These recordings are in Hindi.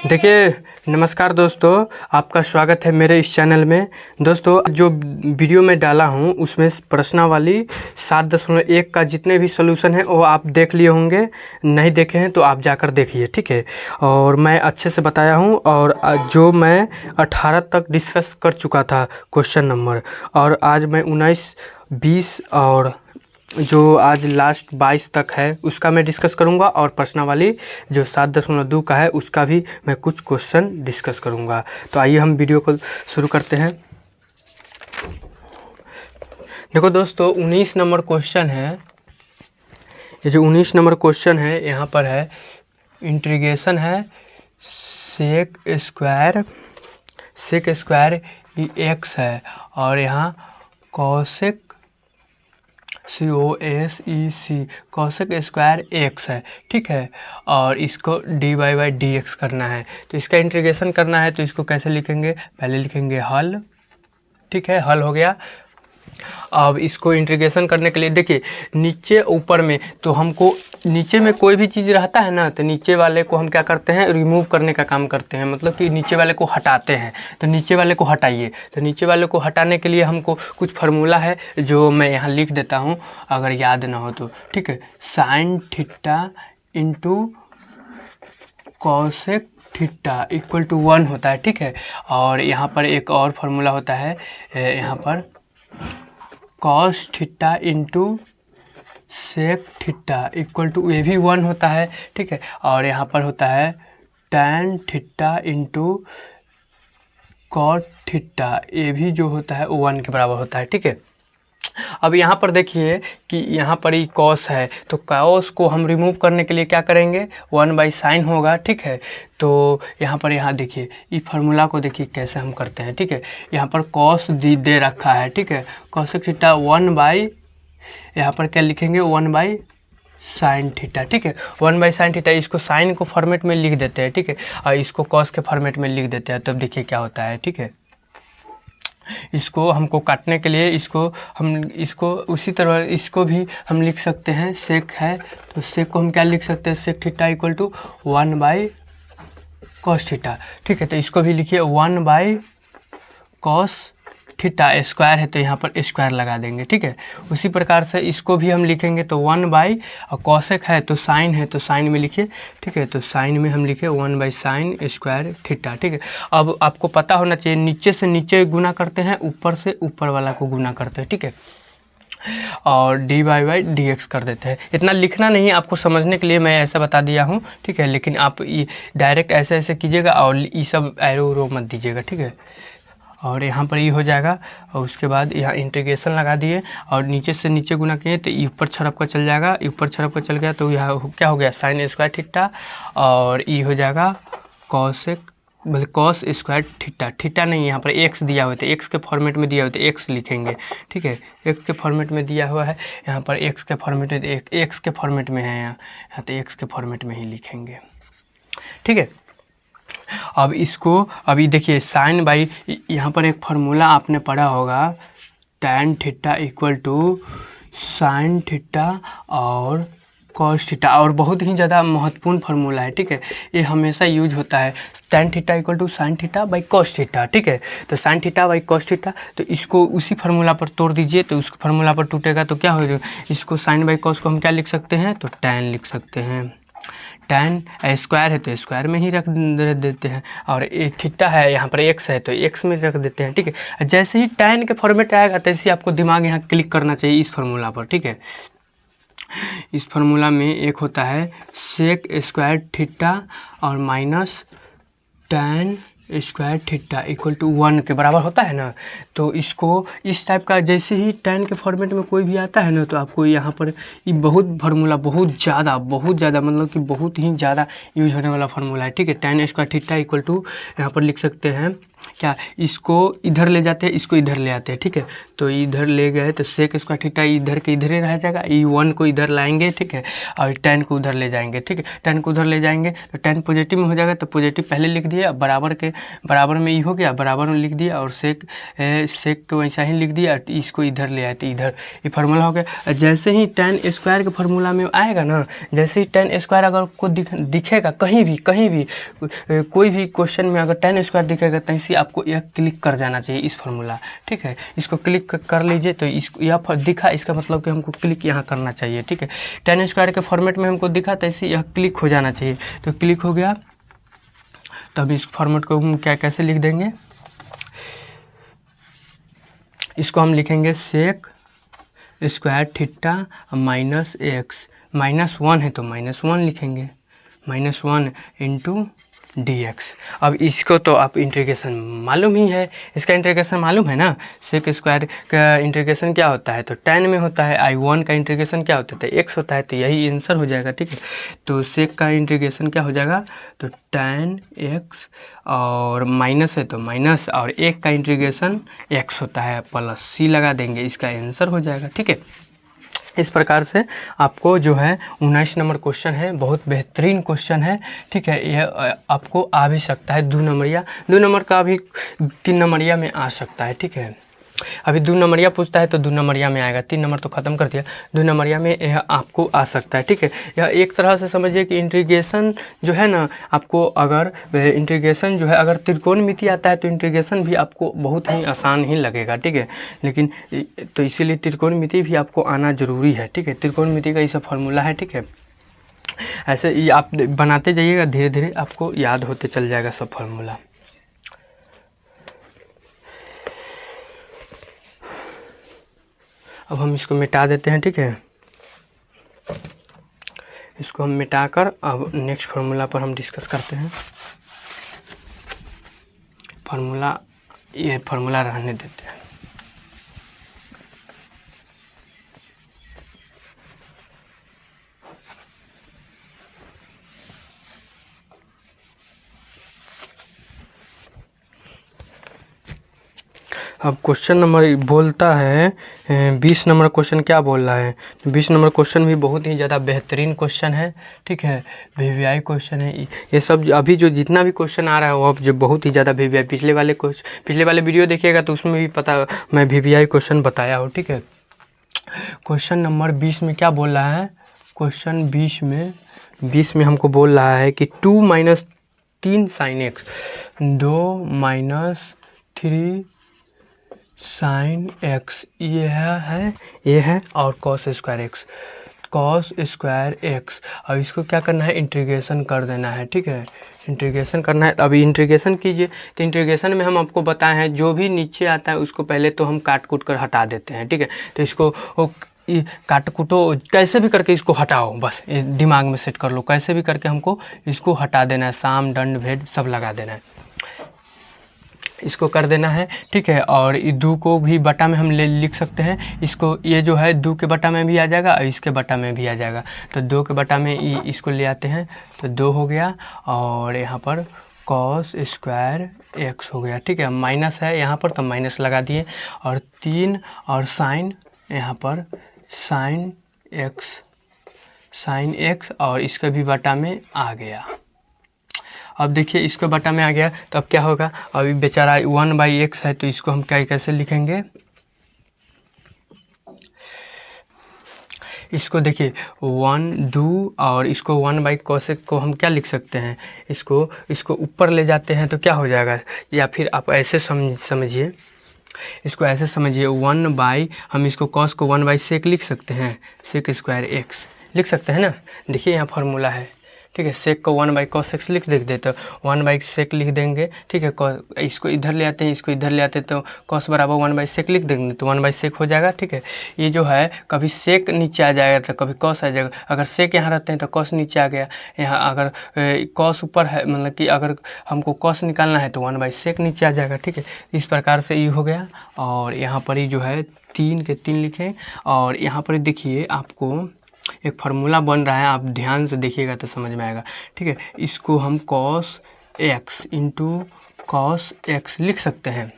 देखिए, नमस्कार दोस्तों, आपका स्वागत है मेरे इस चैनल में। दोस्तों, जो वीडियो मैं डाला हूं उसमें प्रश्नावली 7.1 का जितने भी सॉल्यूशन हैं वो आप देख लिए होंगे। नहीं देखे हैं तो आप जाकर देखिए, ठीक है। और मैं अच्छे से बताया हूं और जो मैं 18 तक डिस्कस कर चुका था क्वेश्चन नंबर, और आज मैं 19, 20 और जो आज लास्ट 22 तक है उसका मैं डिस्कस करूंगा, और प्रश्नावली जो 7.2 का है उसका भी मैं कुछ क्वेश्चन डिस्कस करूंगा। तो आइए हम वीडियो को शुरू करते हैं। देखो दोस्तों, 19 नंबर क्वेश्चन है। ये जो 19 नंबर क्वेश्चन है यहाँ पर है इंटीग्रेशन है सेक स्क्वायर एक्स है, और यहाँ कॉसेक कॉसेक स्क्वायर एक्स है, ठीक है। और इसको dy बाई डी एक्स करना है, तो इसका इंटीग्रेशन करना है। तो इसको कैसे लिखेंगे? पहले लिखेंगे हल, ठीक है, हल हो गया। अब इसको इंटीग्रेशन करने के लिए देखिए नीचे ऊपर में, तो हमको नीचे में कोई भी चीज़ रहता है ना, तो नीचे वाले को हम क्या करते हैं? रिमूव करने का काम करते हैं, मतलब कि नीचे वाले को हटाते हैं। तो नीचे वाले को हटाइए। तो नीचे वाले को हटाने के लिए हमको कुछ फार्मूला है जो मैं यहाँ लिख देता हूँ, अगर याद ना हो तो, ठीक है। Sine theta into cosec theta equal to 1 होता है, ठीक है। और यहाँ पर एक और फार्मूला होता है, यहाँ पर cos theta into sec theta equal to ये भी 1 होता है, ठीक है। और यहाँ पर होता है tan theta into cot theta, ये भी जो होता है 1 के बराबर होता है, ठीक है। अब यहाँ पर देखिए कि यहाँ पर ही कॉस है, तो कॉस को हम रिमूव करने के लिए क्या करेंगे? 1/sin होगा, ठीक है। तो यहाँ देखिए इस फार्मूला को देखिए कैसे हम करते हैं, ठीक है। यहाँ पर कॉस दे रखा है, ठीक है। कॉसेक थीटा 1 यहाँ पर क्या लिखेंगे? 1/sin थीटा, ठीक है। 1/sin थीटा, इसको साइन को फॉर्मेट में लिख देते हैं, ठीक है, और इसको कॉस के फॉर्मेट में लिख देते हैं। तब देखिए क्या होता है, ठीक है। इसको हमको काटने के लिए इसको उसी तरह इसको भी हम लिख सकते हैं। सेक है तो सेक को हम क्या लिख सकते हैं? Sec theta equal to 1/cos theta, ठीक है। तो इसको भी लिखिए 1/cos थीटा, स्क्वायर है तो यहाँ पर स्क्वायर लगा देंगे, ठीक है। उसी प्रकार से इसको भी हम लिखेंगे तो 1 और कॉसेक है तो साइन है तो साइन में लिखिए, ठीक है। तो साइन में हम लिखे 1/sin स्क्वायर थीटा, ठीक है। अब आपको पता होना चाहिए नीचे से नीचे गुना करते हैं, ऊपर से ऊपर वाला को गुना करते हैं, ठीक है। और dy बाई डी एक्स कर देते हैं। इतना लिखना नहीं, आपको समझने के लिए मैं ऐसा बता दिया हूँ, ठीक है। लेकिन आप ये डायरेक्ट ऐसे ऐसे कीजिएगा और ये सब एरो उरो मत दीजिएगा, ठीक है। और यहाँ पर ये हो जाएगा, और उसके बाद यहाँ इंटीग्रेशन लगा दिए और नीचे से नीचे गुना किए तो ऊपर छड़प का चल जाएगा। ऊपर छड़प का चल गया तो यहाँ क्या हो गया? साइन स्क्वायर थीटा, और ये हो जाएगा कॉसेक मतलब कॉस स्क्वायर थीटा। थीटा नहीं, यहाँ पर एक्स दिया हुआ है तो एक्स के फॉर्मेट में दिया हुआ है तो एक्स लिखेंगे, ठीक है। एक्स के फॉर्मेट में दिया हुआ है, यहाँ पर एक्स के फॉर्मेट में एक्स के फॉर्मेट में है, यहाँ तो एक्स के फॉर्मेट में ही लिखेंगे, ठीक है। अब इसको अभी देखिए साइन बाई, यहाँ पर एक फार्मूला आपने पढ़ा होगा, tan theta equal to sine theta और कॉस थीटा, और बहुत ही ज़्यादा महत्वपूर्ण फार्मूला है, ठीक है। ये हमेशा यूज होता है, tan theta equal to sine theta by cos theta, ठीक है। तो sine theta by cos theta, तो इसको उसी फार्मूला पर तोड़ दीजिए तो उस फार्मूला पर टूटेगा तो क्या हो जाएगा? इसको साइन बाई कॉस को हम क्या लिख सकते हैं? तो टैन लिख सकते हैं। टैन स्क्वायर है तो स्क्वायर में ही रख देते हैं, और एक थीटा है यहाँ पर एक्स है तो एक्स में रख देते हैं, ठीक है। जैसे ही टैन के फॉर्मेट आएगा तैसे आपको दिमाग यहाँ क्लिक करना चाहिए इस फार्मूला पर, ठीक है। इस फार्मूला में एक होता है सेक स्क्वायर थीटा और minus tan square theta equal to 1 के बराबर होता है ना। तो इसको इस टाइप का जैसे ही टैन के फॉर्मेट में कोई भी आता है ना, तो आपको यहाँ पर ये बहुत फार्मूला बहुत ज़्यादा मतलब कि बहुत ही ज़्यादा यूज होने वाला फार्मूला है, ठीक है। Tan square theta equal to यहाँ पर लिख सकते हैं क्या इसको इधर ले जाते हैं, इसको इधर ले आते हैं, ठीक है। तो इधर ले गए तो सेक स्क्वायर थीटा इधर के इधर ही रह जाएगा, E1 को इधर लाएंगे, ठीक है, और tan को उधर ले जाएंगे, ठीक है। tan को उधर ले जाएंगे तो tan पॉजिटिव में हो जाएगा, तो पॉजिटिव पहले लिख दिया, बराबर में हो गया, बराबर में लिख दिया, और सेक को वैसा ही लिख दिया, इसको इधर ले आए तो इधर, ये फार्मूला हो गया। जैसे ही tan स्क्वायर के फार्मूला में आएगा ना, जैसे ही tan स्क्वायर अगर को दिखेगा कहीं भी कोई भी क्वेश्चन में अगर tan स्क्वायर दिखेगा तो इसी आपको यह क्लिक कर जाना चाहिए इस फार्मूला, ठीक है। इसको क्लिक कर लीजिए तो इसको यह दिखा, इसका मतलब कि हमको क्लिक यहाँ करना चाहिए, ठीक है। tan स्क्वायर के फॉर्मेट में हमको दिखा तो इसी यह क्लिक हो जाना चाहिए, तो क्लिक हो गया। तब इस फॉर्मेट को हम कैसे लिख देंगे, इसको हम लिखेंगे sec square theta minus x, -1 है तो -1 लिखेंगे, -1 इंटू dx। अब इसको तो आप इंटीग्रेशन मालूम ही है, इसका इंटीग्रेशन मालूम है ना, सेक स्क्वायर का इंटीग्रेशन क्या होता है, तो tan में होता है, I1 का इंटीग्रेशन क्या होता है, तो x होता है, तो यही आंसर हो जाएगा, ठीक है। तो सेक का इंटीग्रेशन क्या हो जाएगा, तो tan x, और माइनस है तो माइनस, और एक का इंटीग्रेशन x होता है, प्लस c लगा देंगे, इसका आंसर हो जाएगा, ठीक है। इस प्रकार से आपको जो है 19 नंबर क्वेश्चन है, बहुत बेहतरीन क्वेश्चन है, ठीक है। यह आपको आ भी सकता है 2 नंबर का भी 3 नंबरिया में आ सकता है, ठीक है। अभी 2 नंबरिया पूछता है तो 2 नंबरिया में आएगा, 3 नंबर तो ख़त्म कर दिया, 2 नंबरिया में यह आपको आ सकता है, ठीक है। यह एक तरह से समझिए कि इंटीग्रेशन जो है ना, आपको अगर इंटीग्रेशन जो है, अगर त्रिकोणमिति आता है तो इंटीग्रेशन भी आपको बहुत ही आसान ही लगेगा, ठीक है। लेकिन तो इसीलिए त्रिकोणमिति भी आपको आना ज़रूरी है, ठीक है। त्रिकोणमिति का ये सब फार्मूला है, ठीक है। ऐसे ही आप बनाते जाइएगा, धीरे धीरे आपको याद होते चल जाएगा सब फार्मूला। अब हम इसको मिटा देते हैं, ठीक है। इसको हम मिटाकर अब नेक्स्ट फार्मूला पर हम डिस्कस करते हैं। ये फार्मूला रहने देते हैं। अब क्वेश्चन नंबर बोलता है 20 नंबर क्वेश्चन क्या बोल रहा है, 20 नंबर क्वेश्चन भी बहुत ही ज़्यादा बेहतरीन क्वेश्चन है, ठीक है। VVI क्वेश्चन है ये सब, अभी जो जितना भी क्वेश्चन आ रहा है वो अब जो बहुत ही ज़्यादा VVI, पिछले वाले वीडियो देखिएगा तो उसमें भी पता मैं VVI क्वेश्चन बताया हूँ, ठीक है। क्वेश्चन नंबर 20 में क्या बोल रहा है, क्वेश्चन 20 में हमको बोल रहा है कि 2 - 3 sin x, 2 - 3 sin x, ये है, और cos स्क्वायर x। अब इसको क्या करना है, इंटीग्रेशन कर देना है, ठीक है। इंटीग्रेशन करना है, अभी इंटीग्रेशन कीजिए। तो इंटीग्रेशन में हम आपको बताए हैं जो भी नीचे आता है उसको पहले तो हम काट कूट कर हटा देते हैं, ठीक है। तो इसको काट कूटो, कैसे भी करके इसको हटाओ, बस दिमाग में सेट कर लो, कैसे भी करके हमको इसको हटा देना है, साम दंड भेद सब लगा देना है, इसको कर देना है, ठीक है। और दो को भी बटा में हम लिख सकते हैं, इसको ये जो है 2 के बटा में भी आ जाएगा और इसके बटा में भी आ जाएगा। तो 2 के बटा में इसको ले आते हैं तो 2 हो गया, और यहाँ पर cos स्क्वायर x हो गया, ठीक है। माइनस है यहाँ पर तो माइनस लगा दिए, और 3 और साइन, यहाँ पर साइन x, और इसका भी बटा में आ गया। अब देखिए इसको बटा में आ गया, तो अब क्या होगा, अभी बेचारा 1/x है तो इसको हम कैसे लिखेंगे, इसको देखिए 1 2, और इसको 1/cos को हम क्या लिख सकते हैं, इसको ऊपर ले जाते हैं तो क्या हो जाएगा, या फिर आप ऐसे समझिए, इसको ऐसे समझिए 1/, हम इसको cos को 1/sec लिख सकते हैं, sec स्क्वायर x लिख सकते हैं ना। देखिए यहाँ फार्मूला है, ठीक है। सेक को 1/cos x लिख देते तो 1/sec लिख देंगे, ठीक है। इसको इधर ले आते हैं, इसको इधर ले आते तो cos बराबर 1/sec लिख देंगे तो 1/sec हो जाएगा, ठीक है। ये जो है कभी sec नीचे आ जाएगा तो कभी cos आ जाएगा, अगर sec यहाँ रहते हैं तो cos नीचे आ गया, यहाँ अगर cos ऊपर है, मतलब कि अगर हमको cos निकालना है तो 1/sec नीचे आ जाएगा, ठीक है। इस प्रकार से ये हो गया, और यहाँ पर ही जो है 3 के 3 लिखें, और यहाँ पर देखिए आपको एक फार्मूला बन रहा है, आप ध्यान से देखिएगा तो समझ में आएगा, ठीक है। इसको हम cos x into cos x लिख सकते हैं।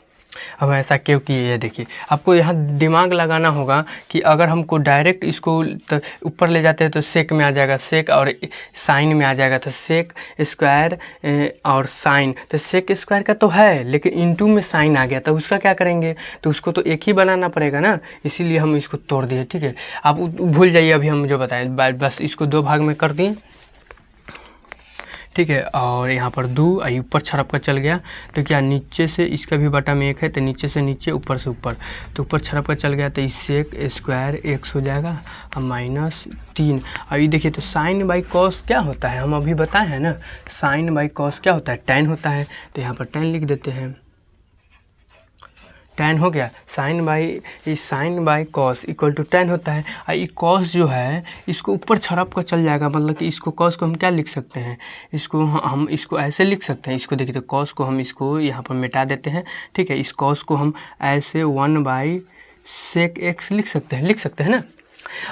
अब ऐसा क्यों किए ये देखिए, आपको यहाँ दिमाग लगाना होगा कि अगर हमको डायरेक्ट इसको ऊपर ले जाते हैं तो सेक में आ जाएगा सेक, और साइन में आ जाएगा तो सेक स्क्वायर और साइन, तो सेक स्क्वायर का तो है लेकिन इनटू में साइन आ गया तो उसका क्या करेंगे, तो उसको तो एक ही बनाना पड़ेगा ना, इसीलिए हम इसको तोड़ दिए। ठीक है, आप भूल जाइए अभी हम जो बताएं, बस इसको दो भाग में कर दिए। ठीक है, और यहाँ पर दो ऊपर छड़प कर चल गया तो क्या नीचे से इसका भी बटा में एक है तो नीचे से नीचे ऊपर से ऊपर, तो ऊपर छड़प कर चल गया तो इससे स्क्वायर एक्स हो जाएगा और -3। अभी देखिए तो साइन बाई कॉस क्या होता है, हम अभी बताए हैं ना, साइन बाई कॉस क्या होता है, टैन होता है, तो यहाँ पर टैन लिख देते हैं, टैन हो गया। Sine by cos equal to tan होता है, और ये कॉस जो है इसको ऊपर छड़प कर चल जाएगा, मतलब कि इसको कॉस को हम क्या लिख सकते हैं, इसको हम इसको ऐसे लिख सकते हैं, इसको देखिए तो कॉस को हम इसको यहाँ पर मिटा देते हैं। ठीक है, इस कॉस को हम ऐसे 1/sec x लिख सकते हैं ना,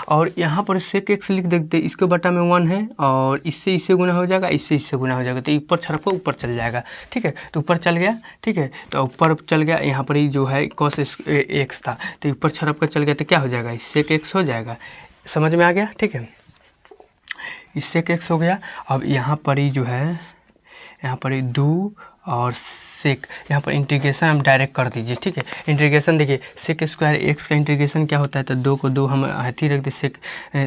और यहाँ पर sec x लिख देते, इसके बटा में 1 है और इससे इससे गुना हो जाएगा, इससे इससे गुना हो जाएगा, तो ऊपर छड़प ऊपर चल जाएगा। ठीक है, तो ऊपर चल गया। ठीक है, तो ऊपर चल गया, यहाँ पर ही जो है cos x था तो ऊपर छड़प कर चल गया तो क्या हो जाएगा, sec x हो जाएगा। समझ में आ गया। ठीक है, इससे x हो गया। अब यहाँ पर ही जो है, यहाँ पर ही 2 और सेक, यहाँ पर इंटीग्रेशन हम डायरेक्ट कर दीजिए। ठीक है, इंटीग्रेशन देखिए सेक स्क्वायर एक्स का इंटीग्रेशन क्या होता है, तो 2 को 2 हम हाथी रख दे, सेक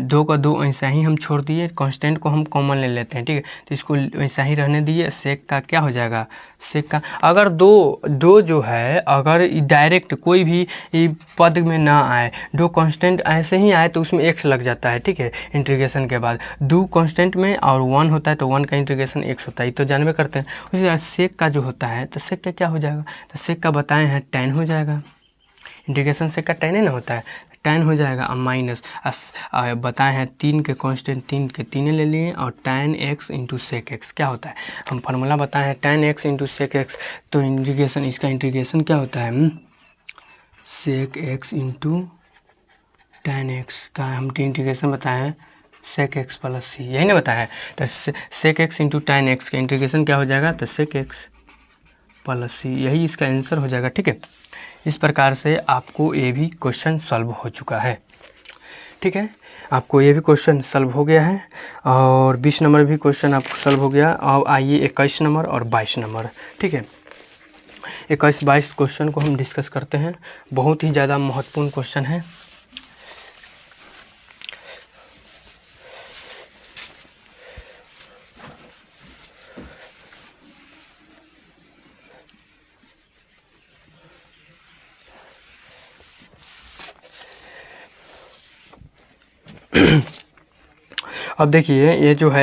2 का 2 ऐसा ही हम छोड़ दिए, कांस्टेंट को हम कॉमन ले लेते हैं। ठीक है, तो इसको वैसा ही रहने दिए, सेक का क्या हो जाएगा, सेक का अगर दो जो है अगर डायरेक्ट कोई भी पद में ना आए, दो कांस्टेंट ऐसे ही आए तो उसमें एक्स लग जाता है। ठीक है, इंटीग्रेशन के बाद 2 कांस्टेंट में और 1 होता है तो 1 का इंटीग्रेशन एक्स होता है, तो जानवे करते हैं। उसी तरह सेक का जो होता है तो सेक का क्या हो जाएगा, तो सेक का बताए हैं टैन हो जाएगा, इंटीग्रेशन सेक का टैन ही ना होता है, टैन हो जाएगा। और माइनस बताए हैं 3 के कांस्टेंट 3 के 3 ले लिए, और tan x into sec x क्या होता है, हम फार्मूला बताए हैं tan x into sec x, तो इंटीग्रेशन इसका इंटीग्रेशन क्या होता है, sec x into tan x का हम इंटीग्रेशन बताए हैं सेक एक्स प्लस सी, यही ना बताया है, तो sec x into tan x का इंटीग्रेशन क्या हो जाएगा, तो सेक एक्स प्लस सी, यही इसका आंसर हो जाएगा। ठीक है, इस प्रकार से आपको ये भी क्वेश्चन सॉल्व हो चुका है। ठीक है, आपको ये भी क्वेश्चन सॉल्व हो गया है, और 20 नंबर भी क्वेश्चन आपको सॉल्व हो गया। अब आइए 21 नंबर और 22 नंबर। ठीक है, 21-22 क्वेश्चन को हम डिस्कस करते हैं, बहुत ही ज़्यादा महत्वपूर्ण क्वेश्चन है। अब देखिए ये जो है